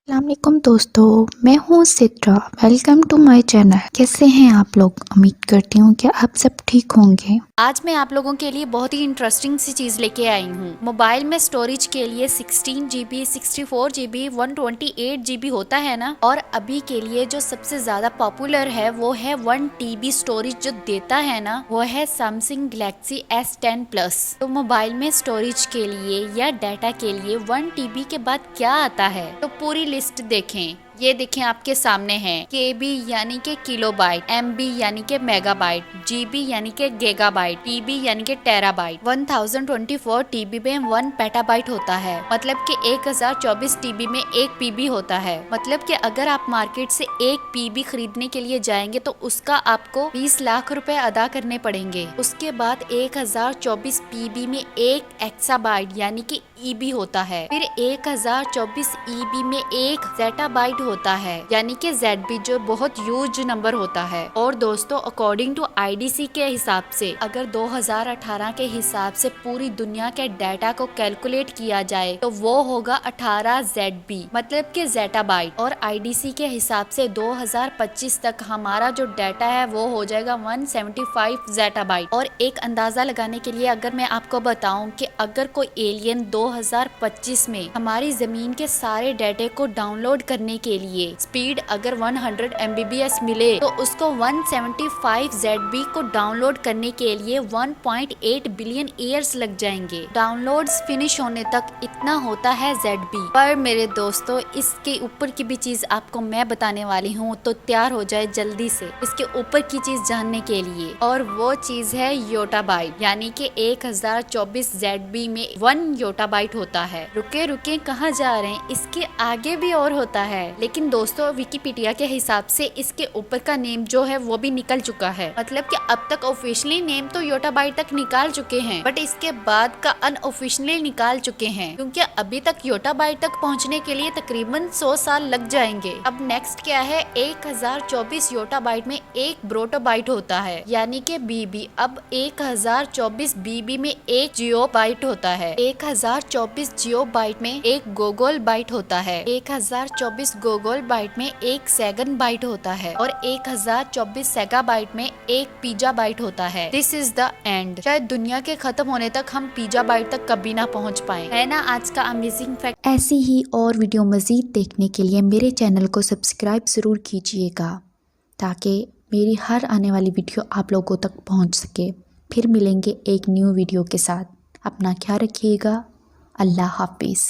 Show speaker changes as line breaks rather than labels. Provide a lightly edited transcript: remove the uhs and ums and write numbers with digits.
अस्सलामुअलैकुम दोस्तों, मैं हूँ Sidra. Welcome to my channel. कैसे हैं आप लोग? उम्मीद करती हूँ कि आप सब ठीक होंगे।
आज मैं आप लोगों के लिए बहुत ही इंटरेस्टिंग सी चीज़ लेके आई हूँ। मोबाइल में स्टोरेज के लिए 16 GB, 64 GB, 128 GB होता है ना, और अभी के लिए जो सबसे ज़्यादा पॉपुलर है वो है 1 TB स्टोरेज जो देता है ना, वो है सैमसंग गैलेक्सी S10 प्लस। तो मोबाइल में स्टोरेज के लिए या डाटा के लिए 1 TB के बाद क्या आता है, तो पूरी लिस्ट देखें। ये देखें आपके सामने है KB यानी के किलोबाइट, MB यानी के मेगाबाइट, GB यानी के गीगाबाइट, TB यानी के टेराबाइट। 1024 TB में 1 पेटाबाइट होता है, मतलब कि 1024 TB में 1 PB होता है। मतलब कि अगर आप मार्केट से 1 PB खरीदने के लिए जाएंगे तो उसका आपको 20 लाख रुपए अदा करने पड़ेंगे। उसके बाद 1024 PB में 1 एक्साबाइट यानी कि EB होता है। फिर 1024 EB में 1 जेटाबाइट होता है, यानी कि ZB, जो बहुत ह्यूज नंबर होता है। और दोस्तों, अकॉर्डिंग टू IDC के हिसाब से, अगर 2018 के हिसाब से पूरी दुनिया के डाटा को कैलकुलेट किया जाए तो वो होगा 18 ZB, मतलब कि जेटाबाइट। और IDC के हिसाब से 2025 तक हमारा जो डाटा है वो हो जाएगा 175 जेटाबाइट। और एक अंदाजा लगाने के लिए अगर मैं आपको बताऊं कि अगर कोई एलियन 2025 में हमारी जमीन के सारे डाटे को डाउनलोड करने के लिए स्पीड अगर 100 MBPS मिले तो उसको 175 ZB को डाउनलोड करने के लिए 1.8 बिलियन ईयर्स लग जाएंगे। डाउनलोड्स फिनिश होने तक इतना होता है ZB। पर मेरे दोस्तों, इसके ऊपर की भी चीज आपको मैं बताने वाली हूँ, तो तैयार हो जाए जल्दी से इसके ऊपर की चीज जानने के लिए। और वो चीज है योटाबाइट, यानी कि 1024 ZB में 1 योटाबाइट होता है। रुके रुके कहाँ जा रहे हैं, इसके आगे भी और होता है। लेकिन दोस्तों, विकिपीडिया के हिसाब से इसके ऊपर का नेम जो है वो भी निकल चुका है। मतलब कि अब तक ऑफिशियली नेम तो योटाबाइट तक निकाल चुके हैं, बट इसके बाद का अनऑफिशियली निकाल चुके हैं, क्योंकि अभी तक योटाबाइट तक पहुंचने के लिए तकरीबन 100 साल लग जाएंगे। अब नेक्स्ट क्या है, 1024 योटाबाइट में 1 ब्रोटोबाइट होता है, यानी कि BB। अब 1024 BB में 1 जियोबाइट होता है, 1024 जियोबाइट में 1 गोगोल बाइट होता है, 1024 गोगोल बाइट में 1 सेगन बाइट होता है, और 1024 सेगाबाइट में 1 पिज़ा बाइट होता है। This is the end. शायद दुनिया के खत्म होने तक हम पिज़ा बाइट तक कभी ना पहुंच पाए। है ना आज का अमेजिंग फैक्ट।
ऐसी ही और वीडियो मज़ीद देखने के लिए मेरे चैनल को सब्सक्राइब ज़रूर कीजिएगा, ताकि मेरी हर आने वाली वीडियो आप लोगों तक पहुंच सके। फिर मिलेंगे एक न्यू वीडियो के साथ। अपना ख्याल रखिएगा। अल्लाह हाफिज़।